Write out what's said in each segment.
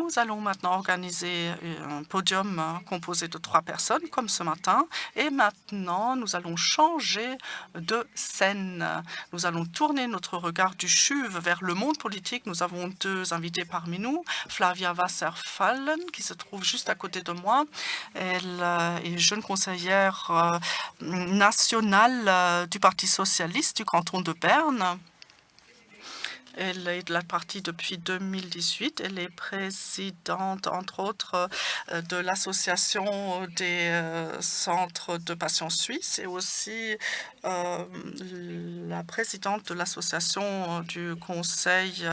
Nous allons maintenant organiser un podium composé de 3 personnes, comme ce matin. Et maintenant, nous allons changer de scène. Nous allons tourner notre regard du CHUV vers le monde politique. Nous avons 2 invités parmi nous. Flavia Wasserfallen, qui se trouve juste à côté de moi. Elle est jeune conseillère nationale du Parti socialiste du canton de Berne. Elle est de la partie depuis 2018. Elle est présidente, entre autres, de l'association des centres de patients suisses et aussi la présidente de l'association du conseil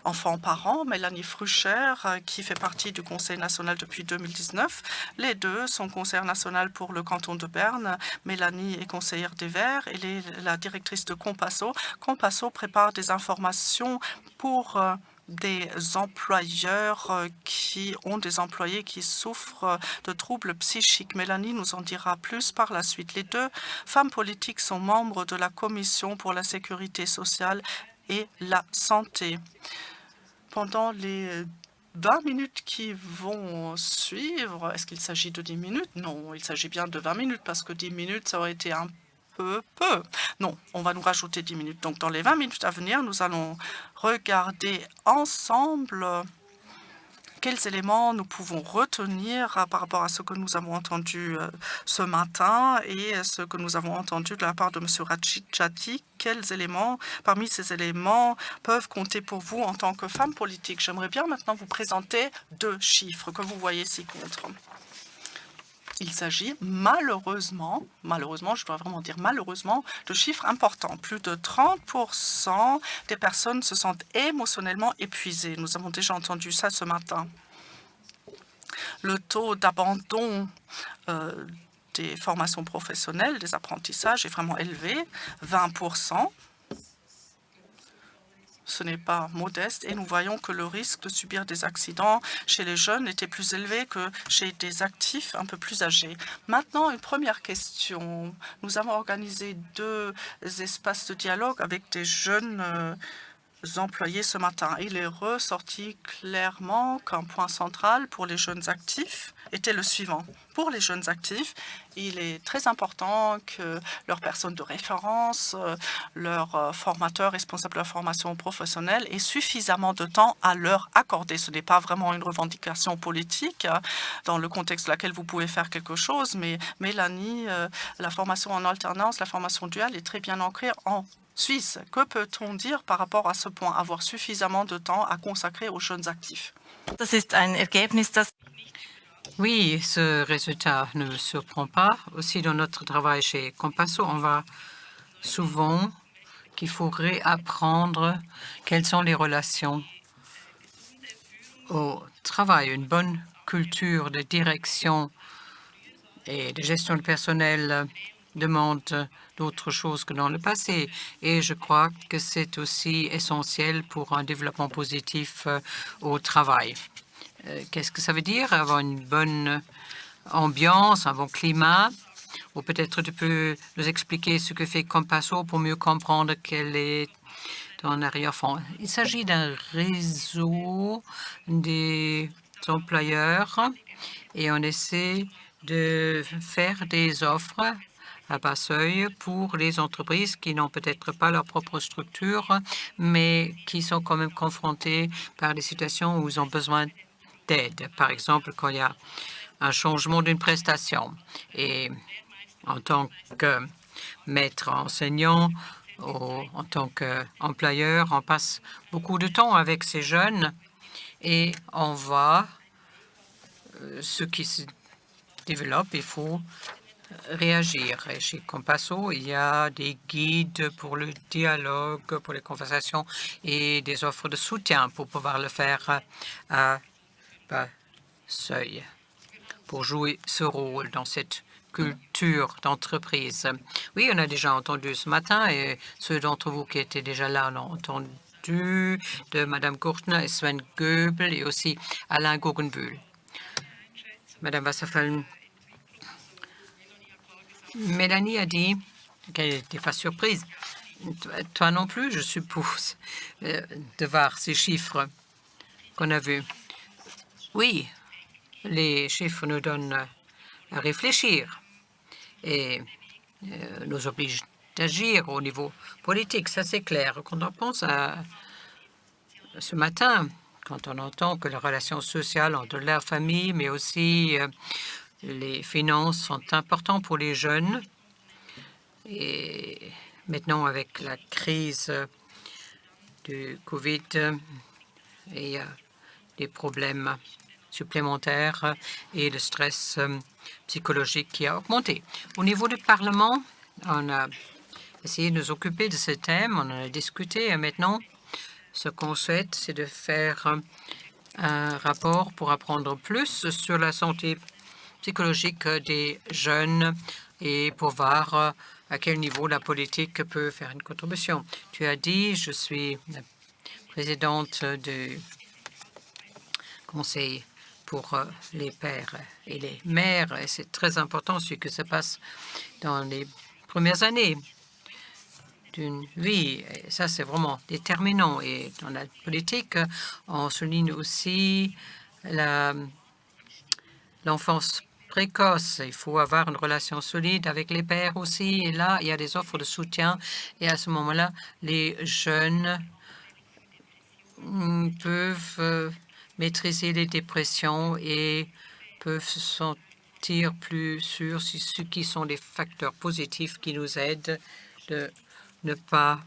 enfants-parents, Mélanie Frucher, qui fait partie du conseil national depuis 2019. Les deux sont conseillères nationales pour le canton de Berne. Mélanie est conseillère des Verts. Elle est la directrice de Compasso. Compasso prépare des informations pour des employeurs qui ont des employés qui souffrent de troubles psychiques. Mélanie nous en dira plus par la suite. Les 2 femmes politiques sont membres de la Commission pour la sécurité sociale et la santé. Pendant les 20 minutes qui vont suivre, est-ce qu'il s'agit de 10 minutes? Non, il s'agit bien de 20 minutes parce que 10 minutes, ça aurait été un peu. Non, on va nous rajouter 10 minutes. Donc, dans les 20 minutes à venir, nous allons regarder ensemble quels éléments nous pouvons retenir par rapport à ce que nous avons entendu ce matin et ce que nous avons entendu de la part de M. Rajchati. Quels éléments, parmi ces éléments, peuvent compter pour vous en tant que femme politique? J'aimerais bien maintenant vous présenter 2 chiffres que vous voyez ci-contre. Il s'agit malheureusement, je dois vraiment dire malheureusement, de chiffres importants. Plus de 30% des personnes se sentent émotionnellement épuisées. Nous avons déjà entendu ça ce matin. Le taux d'abandon des formations professionnelles, des apprentissages est vraiment élevé, 20%. Ce n'est pas modeste et nous voyons que le risque de subir des accidents chez les jeunes était plus élevé que chez des actifs un peu plus âgés. Maintenant, une première question. Nous avons organisé 2 espaces de dialogue avec des jeunes employés ce matin. Il est ressorti clairement qu'un point central pour les jeunes actifs était le suivant. Pour les jeunes actifs, il est très important que leurs personnes de référence, leurs formateurs responsables de la formation professionnelle aient suffisamment de temps à leur accorder. Ce n'est pas vraiment une revendication politique dans le contexte dans lequel vous pouvez faire quelque chose, mais Mélanie, la formation en alternance, la formation duale est très bien ancrée en Suisse. Que peut-on dire par rapport à ce point, avoir suffisamment de temps à consacrer aux jeunes actifs? Oui, ce résultat ne me surprend pas. Aussi, dans notre travail chez Compasso, on voit souvent qu'il faut réapprendre quelles sont les relations au travail. Une bonne culture de direction et de gestion de personnel demande d'autres choses que dans le passé. Et je crois que c'est aussi essentiel pour un développement positif au travail. Qu'est-ce que ça veut dire? Avoir une bonne ambiance, un bon climat? Ou peut-être tu peux nous expliquer ce que fait Compasso pour mieux comprendre quel est ton arrière-fond. Il s'agit d'un réseau des employeurs et on essaie de faire des offres à bas seuil pour les entreprises qui n'ont peut-être pas leur propre structure, mais qui sont quand même confrontées par des situations où ils ont besoin d'aide. Par exemple, quand il y a un changement d'une prestation. Et en tant que maître enseignant ou en tant qu'employeur, on passe beaucoup de temps avec ces jeunes et on voit ce qui se développe. Il faut réagir. Et chez Compasso, il y a des guides pour le dialogue, pour les conversations et des offres de soutien pour pouvoir le faire à bas seuil, pour jouer ce rôle dans cette culture d'entreprise. Oui, on a déjà entendu ce matin, et ceux d'entre vous qui étaient déjà là l'ont entendu, de Mme Gurtner et Sven Goebel et aussi Alain Guggenbühl. Mme Wasserfallen, Mélanie a dit qu'elle n'était pas surprise. Toi non plus, je suppose, de voir ces chiffres qu'on a vus. Oui, les chiffres nous donnent à réfléchir et nous obligent d'agir au niveau politique, ça c'est clair. Quand on pense à ce matin, quand on entend que les relations sociales entre la famille, mais aussi les finances sont importantes pour les jeunes, et maintenant avec la crise du Covid, il y a des problèmes supplémentaires et le stress psychologique qui a augmenté. Au niveau du Parlement, on a essayé de nous occuper de ce thème, on en a discuté et maintenant, ce qu'on souhaite, c'est de faire un rapport pour apprendre plus sur la santé psychologique des jeunes et pour voir à quel niveau la politique peut faire une contribution. Tu as dit, je suis la présidente du conseil pour les pères et les mères et c'est très important ce que se passe dans les premières années d'une vie. Et ça, c'est vraiment déterminant. Et dans la politique, on souligne aussi l'enfance précoce. Il faut avoir une relation solide avec les pères aussi. Et là, il y a des offres de soutien. Et à ce moment-là, les jeunes peuvent maîtriser les dépressions et peuvent se sentir plus sûrs sur ce qui sont les facteurs positifs qui nous aident de ne pas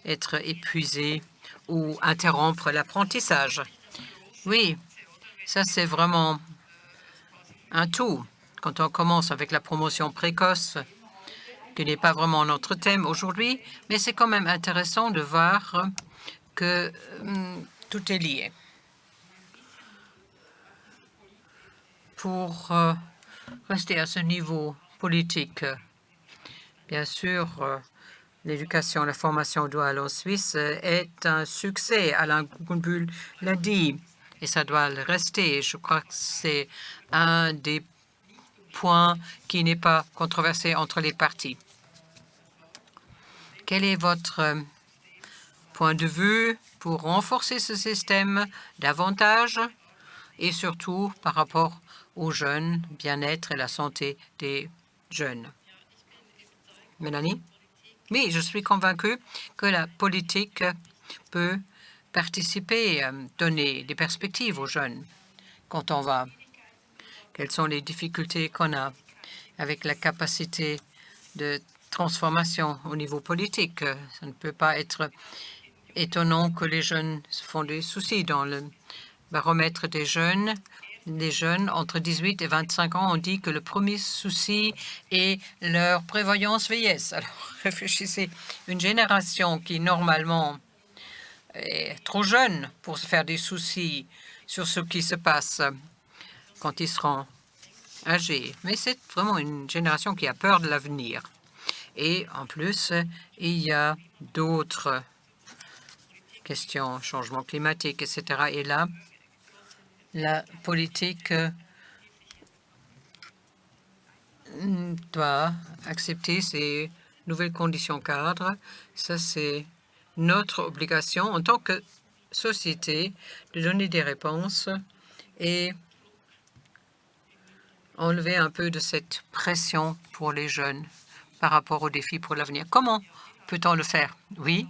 être épuisés ou interrompre l'apprentissage. Oui, ça c'est vraiment un tout. Quand on commence avec la promotion précoce, qui n'est pas vraiment notre thème aujourd'hui, mais c'est quand même intéressant de voir que tout est lié. Pour rester à ce niveau politique, bien sûr, l'éducation, la formation duale en Suisse est un succès. Alain Goumbul l'a dit et ça doit le rester. Je crois que c'est un des points qui n'est pas controversé entre les partis. Quel est votre point de vue pour renforcer ce système davantage et surtout par rapport aux jeunes, bien-être et la santé des jeunes? Mélanie? Oui, je suis convaincue que la politique peut participer, donner des perspectives aux jeunes quand on va. Quelles sont les difficultés qu'on a avec la capacité de transformation au niveau politique? Ça ne peut pas être étonnant que les jeunes se font des soucis. Dans le baromètre des jeunes, les jeunes entre 18 et 25 ans ont dit que le premier souci est leur prévoyance vieillesse. Alors, réfléchissez, une génération qui normalement est trop jeune pour se faire des soucis sur ce qui se passe quand ils seront âgés. Mais c'est vraiment une génération qui a peur de l'avenir. Et en plus, il y a d'autres questions, changement climatique, etc. Et là, la politique doit accepter ces nouvelles conditions cadres. Ça, c'est notre obligation en tant que société de donner des réponses et enlever un peu de cette pression pour les jeunes par rapport aux défis pour l'avenir. Comment peut-on le faire? Oui.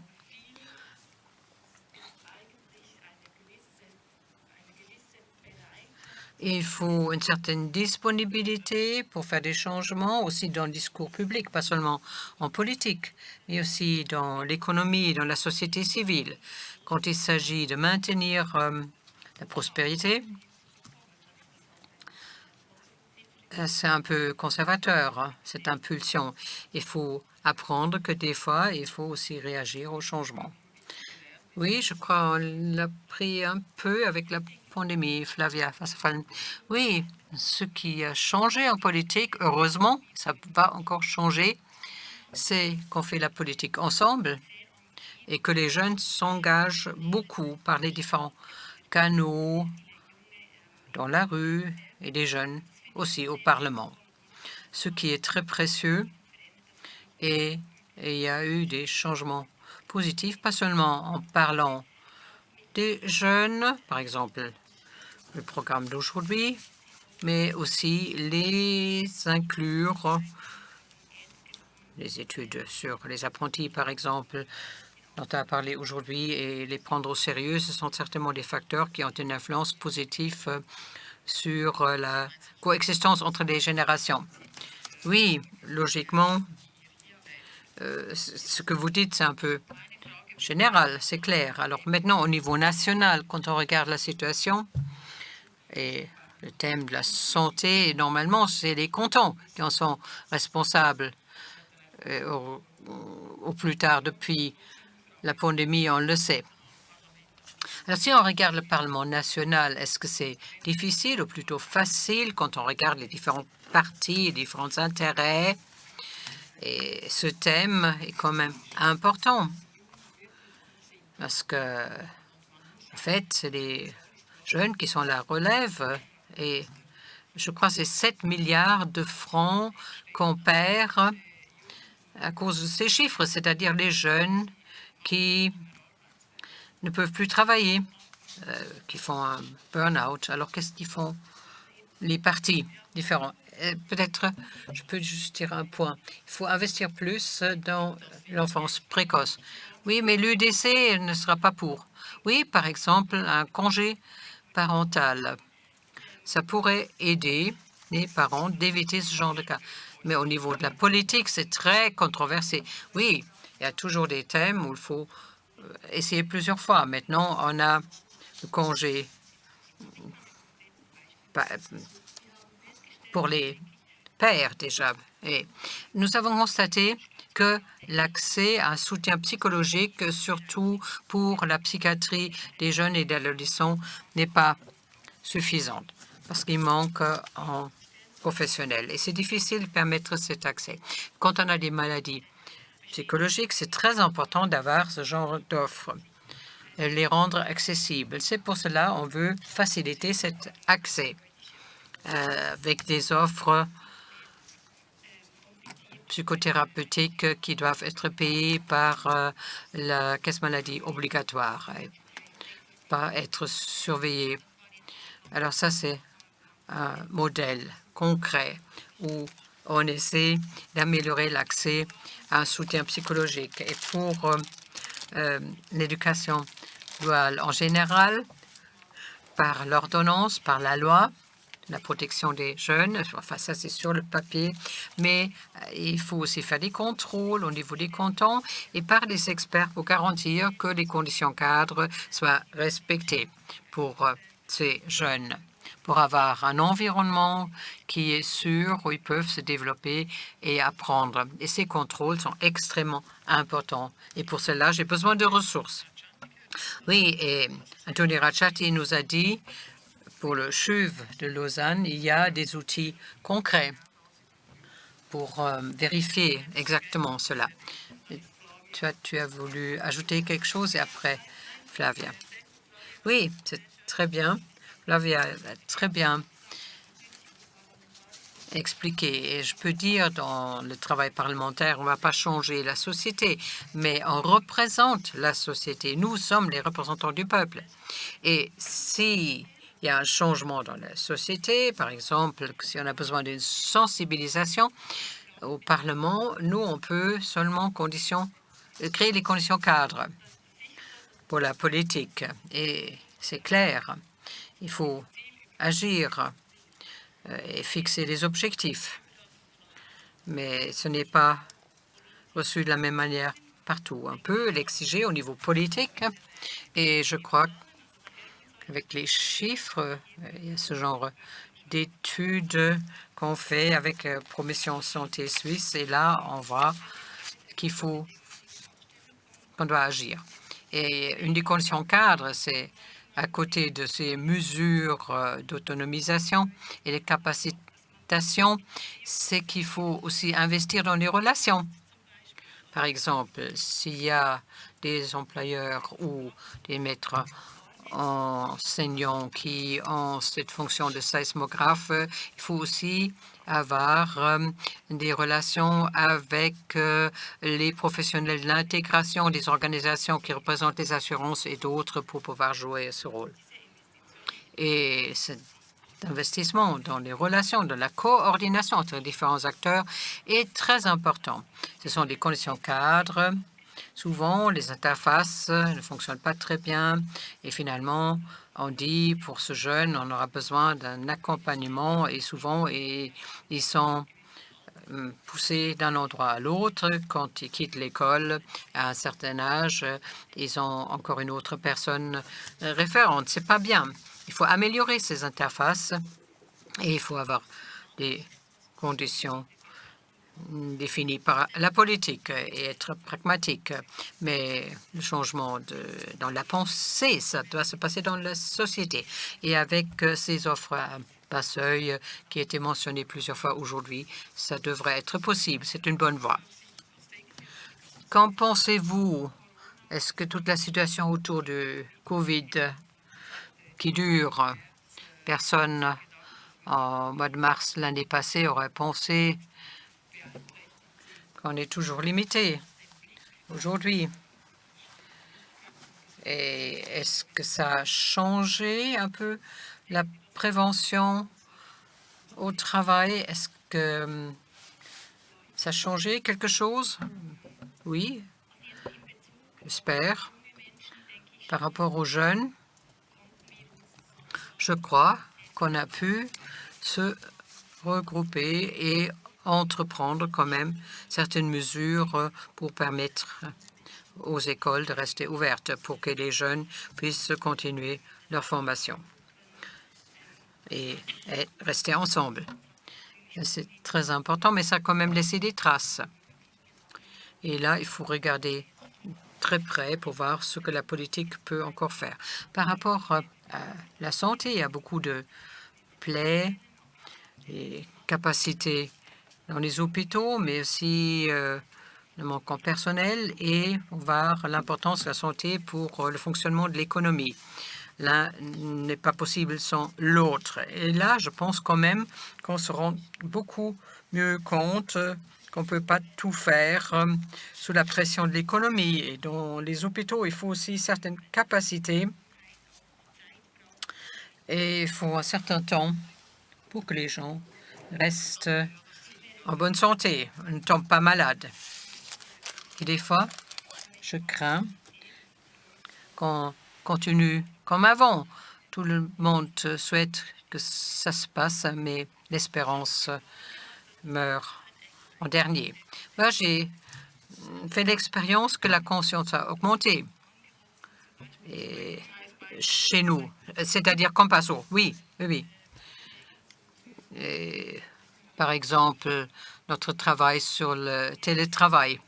Il faut une certaine disponibilité pour faire des changements aussi dans le discours public, pas seulement en politique, mais aussi dans l'économie, dans la société civile. Quand il s'agit de maintenir la prospérité, c'est un peu conservateur, hein, cette impulsion. Il faut apprendre que des fois, il faut aussi réagir au changement. Oui, je crois qu'on l'a pris un peu avec la pandémie, Flavia. Oui, ce qui a changé en politique, heureusement, ça va encore changer, c'est qu'on fait la politique ensemble et que les jeunes s'engagent beaucoup par les différents canaux, dans la rue et les jeunes aussi au Parlement, ce qui est très précieux et il y a eu des changements positifs, pas seulement en parlant des jeunes, par exemple, le programme d'aujourd'hui, mais aussi les inclure, les études sur les apprentis, par exemple, dont on a parlé aujourd'hui, et les prendre au sérieux. Ce sont certainement des facteurs qui ont une influence positive sur la coexistence entre les générations. Oui, logiquement, ce que vous dites, c'est un peu général, c'est clair. Alors maintenant, au niveau national, quand on regarde la situation et le thème de la santé, normalement, c'est les cantons qui en sont responsables au plus tard depuis la pandémie, on le sait. Alors, si on regarde le Parlement national, est-ce que c'est difficile ou plutôt facile quand on regarde les différents partis, les différents intérêts? Et ce thème est quand même important parce que, en fait, c'est les jeunes qui sont la relève et je crois que c'est 7 milliards de francs qu'on perd à cause de ces chiffres, c'est-à-dire les jeunes qui ne peuvent plus travailler, qui font un burn-out. Alors, qu'est-ce qu'ils font les partis différents? Peut-être, je peux juste dire un point. Il faut investir plus dans l'enfance précoce. Oui, mais l'UDC ne sera pas pour. Oui, par exemple, un congé parental. Ça pourrait aider les parents d'éviter ce genre de cas. Mais au niveau de la politique, c'est très controversé. Oui, il y a toujours des thèmes où il faut essayer plusieurs fois. Maintenant, on a le congé pour les pères déjà. Et nous avons constaté que l'accès à un soutien psychologique, surtout pour la psychiatrie des jeunes et des adolescents, n'est pas suffisante parce qu'il manque en professionnels. Et c'est difficile de permettre cet accès. Quand on a des maladies psychologiques, c'est très important d'avoir ce genre d'offres, les rendre accessibles. C'est pour cela qu'on veut faciliter cet accès avec des offres psychothérapeutiques qui doivent être payées par la caisse maladie obligatoire et pas être surveillées. Alors ça, c'est un modèle concret où on essaie d'améliorer l'accès à un soutien psychologique. Et pour l'éducation duale en général, par l'ordonnance, par la loi, la protection des jeunes, enfin ça c'est sur le papier, mais il faut aussi faire des contrôles au niveau des cantons et par des experts pour garantir que les conditions cadres soient respectées pour ces jeunes, pour avoir un environnement qui est sûr où ils peuvent se développer et apprendre. Et ces contrôles sont extrêmement importants. Et pour cela, j'ai besoin de ressources. Oui, et Anthony Racciati nous a dit, pour le CHUV de Lausanne, il y a des outils concrets pour vérifier exactement cela. Tu as voulu ajouter quelque chose et après, Flavia. Oui, c'est très bien. Flavia a très bien expliqué. Et je peux dire, dans le travail parlementaire, on ne va pas changer la société, mais on représente la société. Nous sommes les représentants du peuple. Et si il y a un changement dans la société, par exemple, si on a besoin d'une sensibilisation au Parlement, nous, on peut seulement créer les conditions cadres pour la politique. Et c'est clair, il faut agir et fixer des objectifs. Mais ce n'est pas reçu de la même manière partout. On peut l'exiger au niveau politique et je crois qu'avec les chiffres, il y a ce genre d'études qu'on fait avec Promotion Santé Suisse et là, on voit qu'on doit agir. Et une des conditions cadres, c'est à côté de ces mesures d'autonomisation et de capacitation, c'est qu'il faut aussi investir dans les relations. Par exemple, s'il y a des employeurs ou des maîtres enseignants qui ont cette fonction de séismographe, il faut aussi avoir des relations avec les professionnels de l'intégration, des organisations qui représentent les assurances et d'autres pour pouvoir jouer ce rôle. Et cet investissement dans les relations, dans la coordination entre différents acteurs est très important. Ce sont des conditions cadres. Souvent, les interfaces ne fonctionnent pas très bien et finalement, on dit pour ce jeune, on aura besoin d'un accompagnement et souvent, ils sont poussés d'un endroit à l'autre. Quand ils quittent l'école à un certain âge, ils ont encore une autre personne référente. C'est pas bien. Il faut améliorer ces interfaces et il faut avoir des conditions définies par la politique et être pragmatique. Mais le changement dans la pensée, ça doit se passer dans la société. Et avec ces offres à bas seuil qui a été mentionné plusieurs fois aujourd'hui, ça devrait être possible. C'est une bonne voie. Qu'en pensez-vous? Est-ce que toute la situation autour du Covid qui dure, personne en mois de mars l'année passée aurait pensé qu'on est toujours limité aujourd'hui? Et est-ce que ça a changé un peu la prévention au travail? Est-ce que ça a changé quelque chose? Oui, j'espère. Par rapport aux jeunes, je crois qu'on a pu se regrouper et entreprendre quand même certaines mesures pour permettre aux écoles de rester ouvertes pour que les jeunes puissent continuer leur formation et rester ensemble. C'est très important, mais ça a quand même laissé des traces. Et là, il faut regarder très près pour voir ce que la politique peut encore faire. Par rapport à la santé, il y a beaucoup de plaies et capacités dans les hôpitaux, mais aussi le manque en personnel et voir l'importance de la santé pour le fonctionnement de l'économie. L'un n'est pas possible sans l'autre. Et là, je pense quand même qu'on se rend beaucoup mieux compte qu'on ne peut pas tout faire sous la pression de l'économie. Et dans les hôpitaux, il faut aussi certaines capacités et il faut un certain temps pour que les gens restent en bonne santé, ne tombent pas malades. Et des fois, je crains qu'on continue comme avant. Tout le monde souhaite que ça se passe, mais l'espérance meurt en dernier. Moi, j'ai fait l'expérience que la conscience a augmenté et chez nous, c'est-à-dire qu'en passant, oui, oui, oui. Et, par exemple, notre travail sur le télétravail.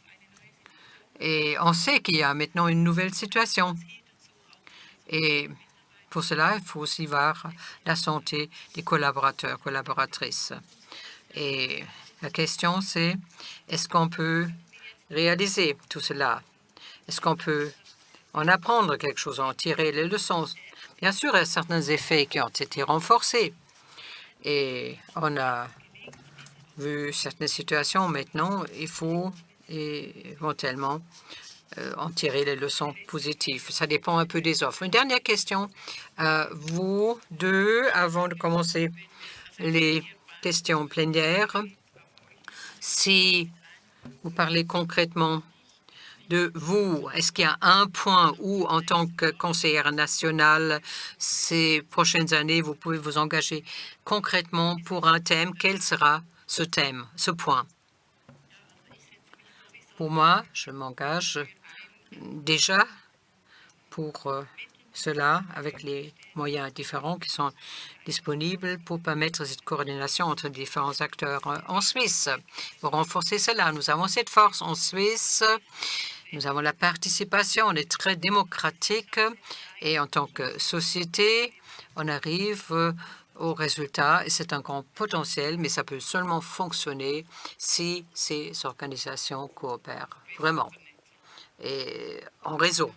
Et on sait qu'il y a maintenant une nouvelle situation. Et pour cela, il faut aussi voir la santé des collaborateurs, collaboratrices. Et la question, c'est est-ce qu'on peut réaliser tout cela? Est-ce qu'on peut en apprendre quelque chose, en tirer les leçons? Bien sûr, il y a certains effets qui ont été renforcés. Et on a vu certaines situations maintenant, il faut éventuellement en tirer les leçons positives. Ça dépend un peu des offres. Une dernière question à vous deux, avant de commencer les questions plénières. Si vous parlez concrètement de vous, est-ce qu'il y a un point où, en tant que conseillère nationale, ces prochaines années, vous pouvez vous engager concrètement pour un thème? Quel sera ce thème, ce point? Pour moi, je m'engage déjà pour cela avec les moyens différents qui sont disponibles pour permettre cette coordination entre différents acteurs en Suisse. Pour renforcer cela, nous avons cette force en Suisse. Nous avons la participation, on est très démocratique et en tant que société, on arrive au résultat et c'est un grand potentiel, mais ça peut seulement fonctionner si ces organisations coopèrent vraiment et en réseau.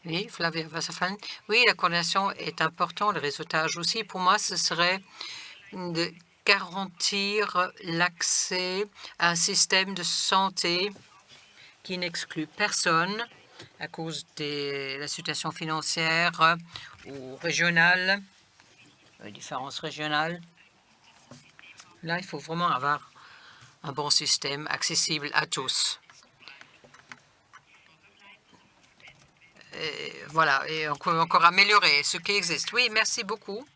Oui, Flavia Vassafan. Oui, la coordination est importante, le réseautage aussi. Pour moi, ce serait de garantir l'accès à un système de santé qui n'exclut personne à cause de la situation financière ou régionales, différences régionales. Là, il faut vraiment avoir un bon système accessible à tous. Et voilà, et on peut encore améliorer ce qui existe. Oui, merci beaucoup.